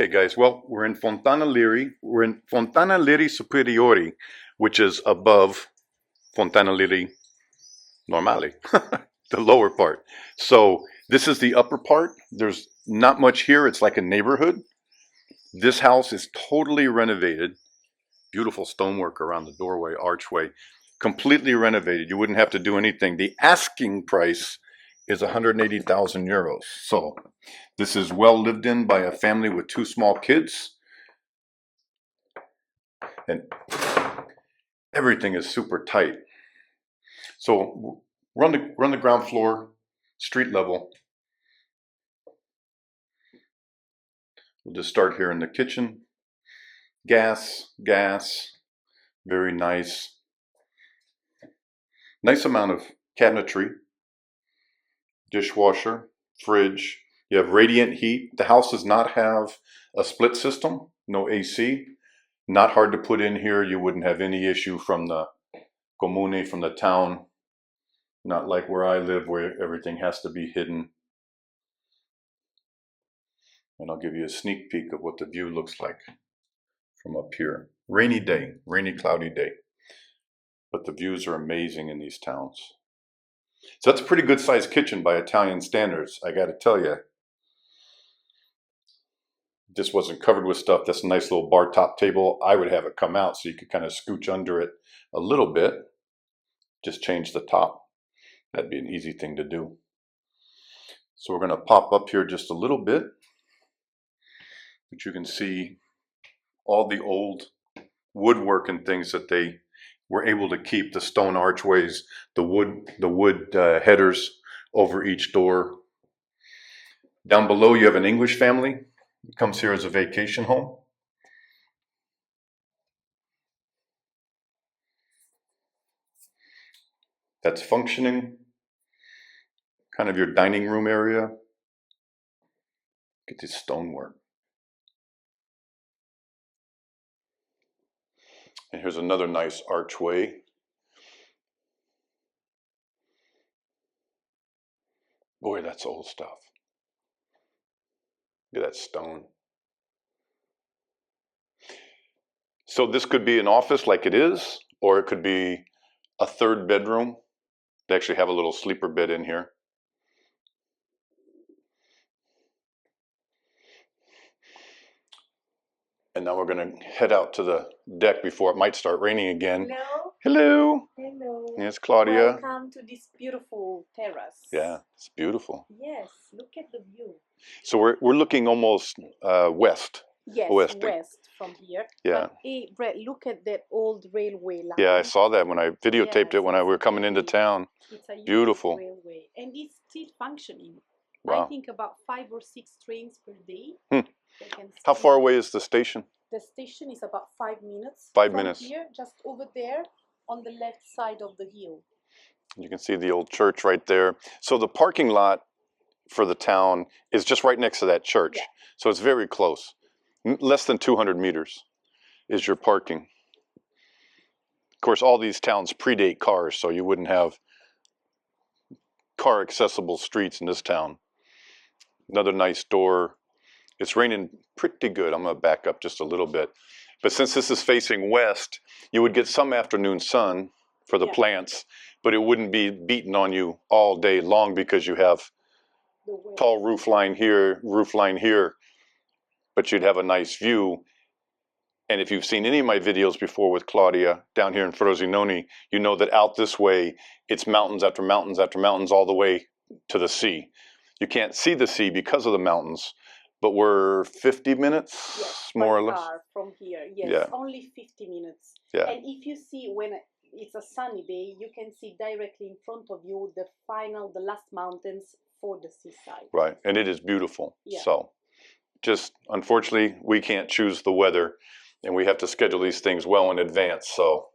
Okay, guys, well, we're in Fontana Liri. We're in Fontana Liri Superiori, which is above Fontana Liri Normale, the lower part. So this is the upper part. There's not much here. It's like a neighborhood. This house is totally renovated. Beautiful stonework around the doorway, archway. Completely renovated. You wouldn't have to do anything. The asking price is 180,000 euros. So this is well lived in by a family with 2 small kids. And everything is super tight. So we're on the ground floor, street level. We'll just start here in the kitchen. Gas, very nice. Nice amount of cabinetry, dishwasher, fridge. You have radiant heat. The house does not have a split system, no AC. Not hard to put in here. You wouldn't have any issue from the comune, from the town. Not like where I live, where everything has to be hidden. And I'll give you a sneak peek of what the view looks like from up here. Rainy day, rainy, cloudy day. But the views are amazing in these towns. So that's a pretty good sized kitchen by Italian standards, I gotta tell you. This wasn't covered with stuff. That's a nice little bar top table. I would have it come out so you could kind of scooch under it a little bit. Just change the top. That'd be an easy thing to do. So we're gonna pop up here just a little bit. But you can see all the old woodwork and things that they were able to keep, the stone archways, the wood headers over each door. Down below you have an English family. It comes here as a vacation home. That's functioning. Kind of your dining room area. Get this stonework. And here's another nice archway. Boy, that's old stuff. Look at that stone. So this could be an office like it is, or it could be a 3rd bedroom. They actually have a little sleeper bed in here. And now we're going to head out to the deck before it might start raining again. Hello. Hello. Hello. Yes, Claudia. Welcome to this beautiful terrace. Yeah, it's beautiful. Yes, look at the view. So we're looking almost west. Yes, Oeste. west from here. Yeah. But, hey, Brett, look at that old railway line. Yeah, I saw that when I videotaped it when we were coming into town. It's a Beautiful. railway, and it's still functioning. Wow. I think about 5 or 6 trains per day. How far away is the station? The station is about 5 minutes. 5 from minutes. Here, just over there on the left side of the hill. You can see the old church right there. So the parking lot for the town is just right next to that church. Yeah. So it's very close. Less than 200 meters is your parking. Of course, all these towns predate cars, so you wouldn't have car accessible streets in this town. Another nice door. It's raining pretty good. I'm going to back up just a little bit. But since this is facing west, you would get some afternoon sun for the plants, but it wouldn't be beating on you all day long because you have tall roof line here, but you'd have a nice view. And if you've seen any of my videos before with Claudia down here in Frosinone, you know that out this way, it's mountains after mountains after mountains all the way to the sea. You can't see the sea because of the mountains. But we're 50 minutes, more or less. From here, yes, only 50 minutes. Yeah. And if you see when it's a sunny day, you can see directly in front of you the last mountains for the seaside. Right, and it is beautiful. Yeah. So, just unfortunately, we can't choose the weather, and we have to schedule these things well in advance. So,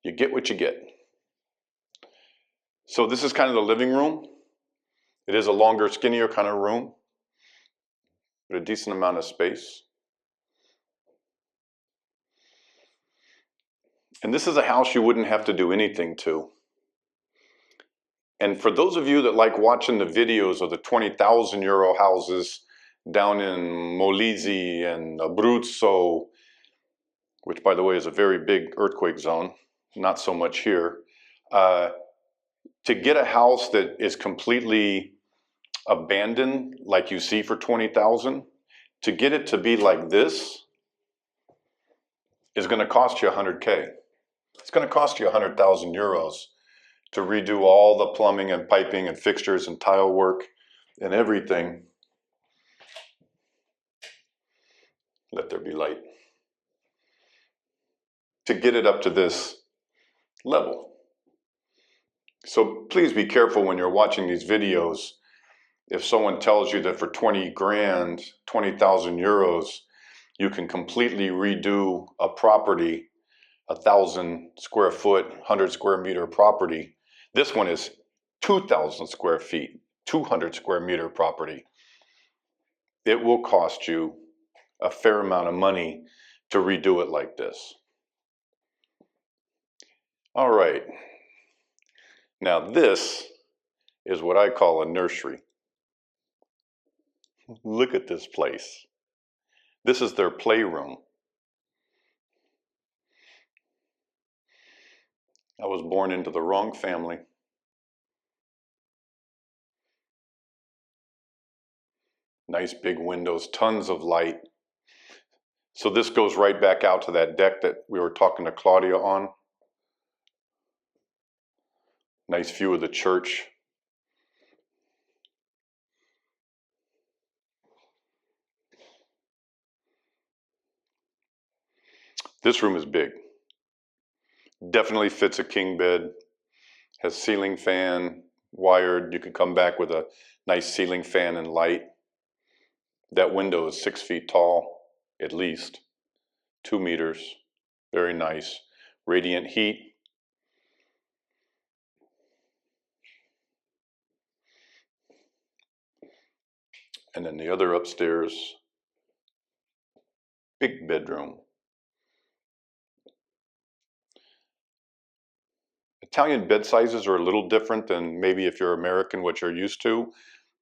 you get what you get. So this is kind of the living room. It is a longer, skinnier kind of room, but a decent amount of space. And this is a house you wouldn't have to do anything to. And for those of you that like watching the videos of the 20,000 euro houses down in Molise and Abruzzo, which by the way is a very big earthquake zone, not so much here, to get a house that is completely abandoned like you see for 20,000, to get it to be like this is going to cost you 100K. It's going to cost you 100,000 euros to redo all the plumbing and piping and fixtures and tile work and everything. Let there be light. To get it up to this level. So please be careful when you're watching these videos. If someone tells you that for 20 grand, 20,000 euros, you can completely redo a property, 1,000 square foot, 100 square meter property. This one is 2,000 square feet, 200 square meter property. It will cost you a fair amount of money to redo it like this. All right. Now this is what I call a nursery. Look at this place. This is their playroom. I was born into the wrong family. Nice big windows, tons of light. So this goes right back out to that deck that we were talking to Claudia on. Nice view of the church. This room is big. Definitely fits a king bed. Has ceiling fan, wired. You can come back with a nice ceiling fan and light. That window is 6 feet tall, at least. 2 meters. Very nice. Radiant heat. And then the other upstairs, big bedroom. Italian bed sizes are a little different than maybe if you're American, what you're used to.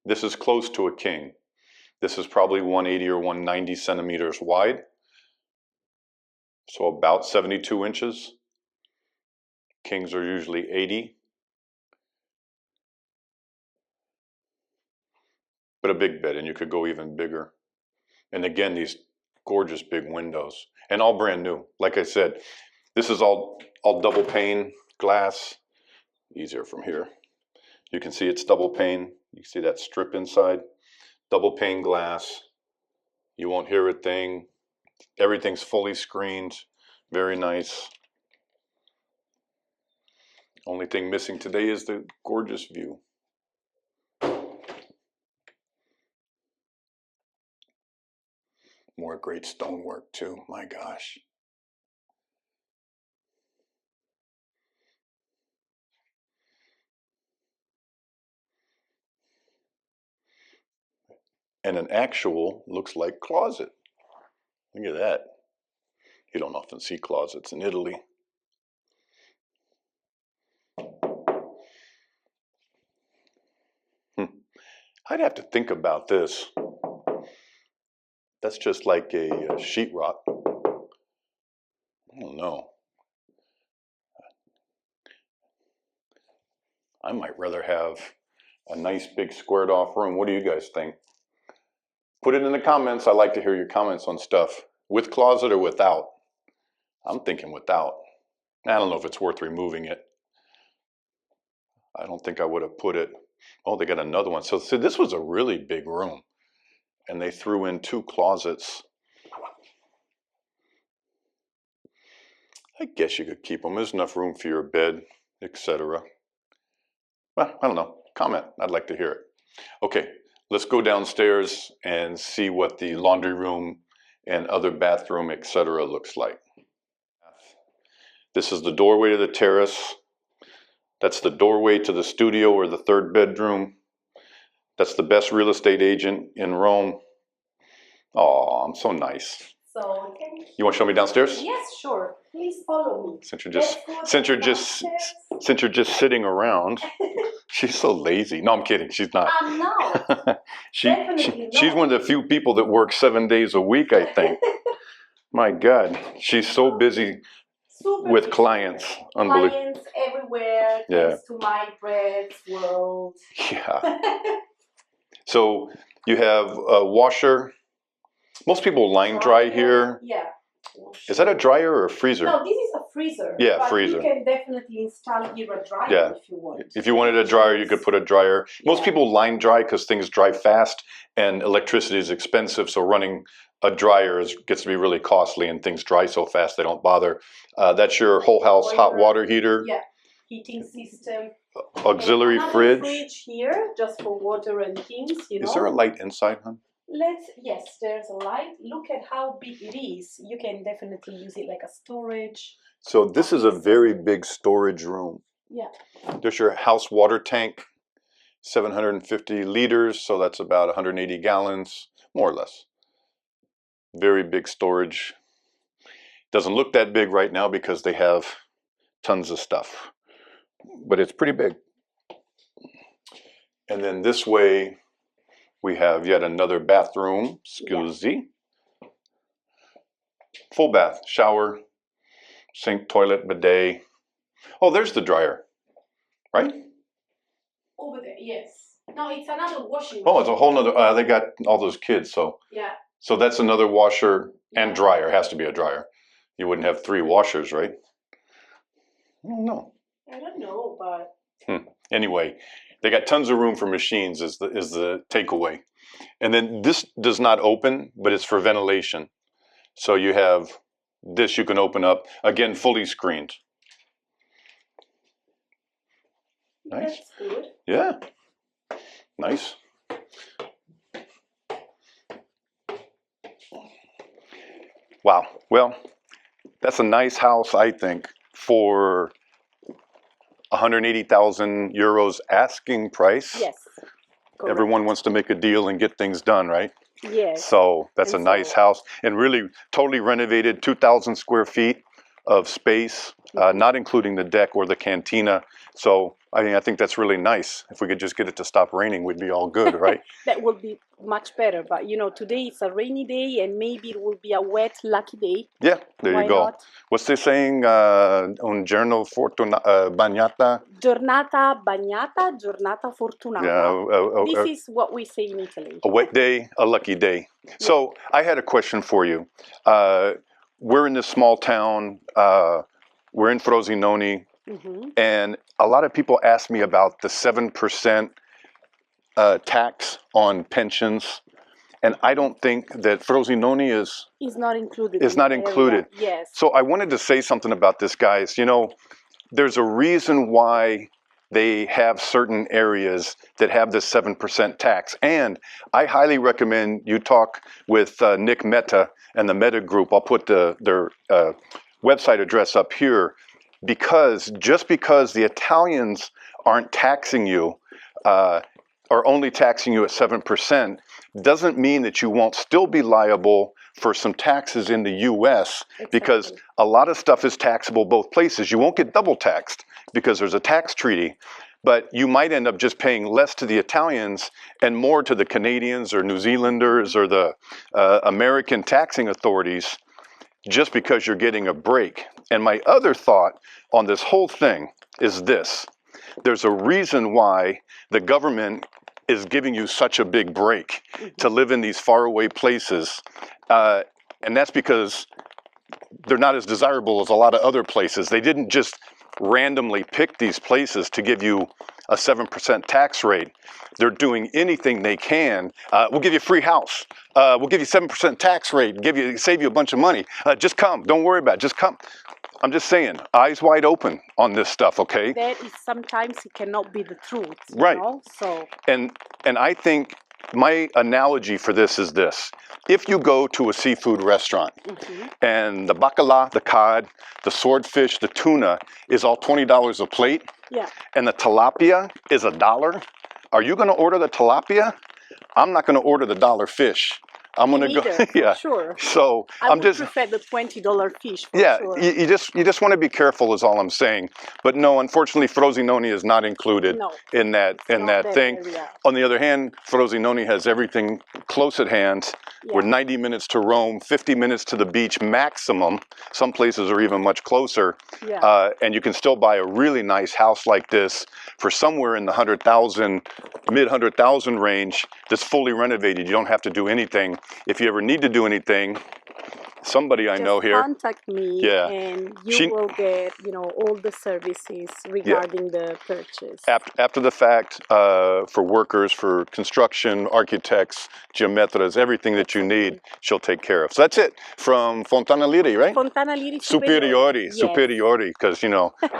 This is close to a king. This is probably 180 or 190 centimeters wide. So about 72 inches. Kings are usually 80. But a big bed, and you could go even bigger. And again, these gorgeous big windows. And all brand new. Like I said, this is all double pane glass. Easier from here. You can see it's double pane. You can see that strip inside. Double pane glass. You won't hear a thing. Everything's fully screened. Very nice. Only thing missing today is the gorgeous view. More great stonework too, my gosh. And an actual looks like closet. Look at that. You don't often see closets in Italy. I'd have to think about this. That's just like a sheetrock. I don't know. I might rather have a nice big squared off room. What do you guys think? Put it in the comments. I like to hear your comments on stuff. With closet or without? I'm thinking without. I don't know if it's worth removing it. I don't think I would have put it. Oh, they got another one. So this was a really big room. And they threw in 2 closets. I guess you could keep them. There's enough room for your bed, etc. Well, I don't know. Comment. I'd like to hear it. Okay, let's go downstairs and see what the laundry room and other bathroom, etc. looks like. This is the doorway to the terrace. That's the doorway to the studio or the 3rd bedroom. That's the best real estate agent in Rome. Oh, I'm so nice. So you want to show me downstairs? Yes, sure. Please follow me. Since you're just sitting around. She's so lazy. No, I'm kidding. She's not. I'm not. Definitely She's not. one of the few people that work 7 days a week, I think. My God, she's so busy Super with busy. clients. Unbelievable. Clients everywhere, Yeah. thanks to my bread's world. Yeah. So you have a washer. Most people line dry here. Yeah. Is that a dryer or a freezer? No, this is a freezer. Yeah, but freezer. You can definitely install here a dryer Yeah. if you want. If you wanted a dryer, you could put a dryer. Most people line dry because things dry fast and electricity is expensive. So running a dryer gets to be really costly and things dry so fast they don't bother. That's your whole house hot water heater. Yeah, heating system. Auxiliary fridge here just for water and things, you know. Is there a light inside, hon? Yes, there's a light. Look at how big it is. You can definitely use it like a storage. So this is a very big storage room. Yeah. There's your house water tank, 750 liters, so that's about 180 gallons, more or less. Very big storage. Doesn't look that big right now because they have tons of stuff, but it's pretty big. And then this way, we have yet another bathroom, scusi. Full bath, shower, sink, toilet, bidet. Oh, there's the dryer, right? Over there, yes. No, it's another washing machine. Oh, it's a whole nother, they got all those kids, so. Yeah. So that's another washer and dryer, has to be a dryer. You wouldn't have 3 washers, right? I don't know. I don't know, but. Anyway, they got tons of room for machines is the takeaway. And then this does not open, but it's for ventilation. So you have this you can open up, again, fully screened. Nice. That's good. Yeah. Nice. Wow. Well, that's a nice house, I think, for 180,000 euros asking price. Yes. Correct. Everyone wants to make a deal and get things done, right? Yes. So that's a nice house and really totally renovated, 2,000 square feet of space, not including the deck or the cantina. So I think that's really nice. If we could just get it to stop raining, we'd be all good, right? That would be much better. But, you know, today it's a rainy day and maybe it will be a wet, lucky day. Yeah, there Why you go. not? What's they saying? Un giorno bagnata? Giornata bagnata, giornata fortunata. Yeah, This is what we say in Italy. a wet day, a lucky day. So I had a question for you. We're in this small town. We're in Frosinone. And a lot of people ask me about the 7% tax on pensions. And I don't think that Frosinone is not included. not included. Yes. So I wanted to say something about this, guys. You know, there's a reason why they have certain areas that have this 7% tax. And I highly recommend you talk with Nick Meta and the Meta Group. I'll put their website address up here. Because just because the Italians aren't taxing you, or only taxing you at 7%, doesn't mean that you won't still be liable for some taxes in the U.S. Because a lot of stuff is taxable both places. You won't get double taxed because there's a tax treaty, but you might end up just paying less to the Italians and more to the Canadians or New Zealanders or the American taxing authorities just because you're getting a break. And my other thought on this whole thing is this. There's a reason why the government is giving you such a big break to live in these faraway places. And that's because they're not as desirable as a lot of other places. They didn't just randomly pick these places to give you a 7% tax rate. They're doing anything they can. We'll give you a free house. We'll give you 7% tax rate, save you a bunch of money. Just come, don't worry about it, just come. I'm just saying, eyes wide open on this stuff, okay? That is sometimes it cannot be the truth, right? You know? So. And I think my analogy for this is this: if you go to a seafood restaurant and the bacala, the cod, the swordfish, the tuna is all $20 a plate, and the tilapia is $1, are you going to order the tilapia? I'm not going to order the dollar fish. I'm Me gonna go. neither, for Yeah. sure. So I I'm would just. prefer the $20 fish for Yeah, sure. you just want to be careful is all I'm saying. But no, unfortunately, Frosinone is not included No, in that not that thing. area. On the other hand, Frosinone has everything close at hand. We're Yeah. 90 minutes to Rome, 50 minutes to the beach maximum. Some places are even much closer. Yeah. And you can still buy a really nice house like this for somewhere in the 100,000, mid 100,000 range that's fully renovated. You don't have to do anything. If you ever need to do anything, somebody I know Just here. contact me Yeah. and you She- will get, all the services regarding the purchase. After the fact, for workers, for construction, architects, geometras, everything that you need, she'll take care of. So that's it from Fontana Liri, right? Fontana Liri Superiori, Yes. superiori, because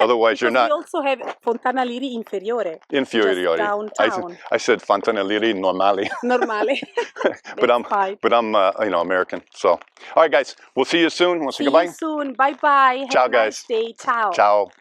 otherwise you're Because not we also have Fontana Liri Inferiore, inferiori. just downtown. I said Fontana Liri normale, Normale. but I'm fine. American. So, all right, guys, we'll see you soon. Want to say See you goodbye? soon. Bye-bye. Have Ciao, a nice guys. day. Ciao. Ciao.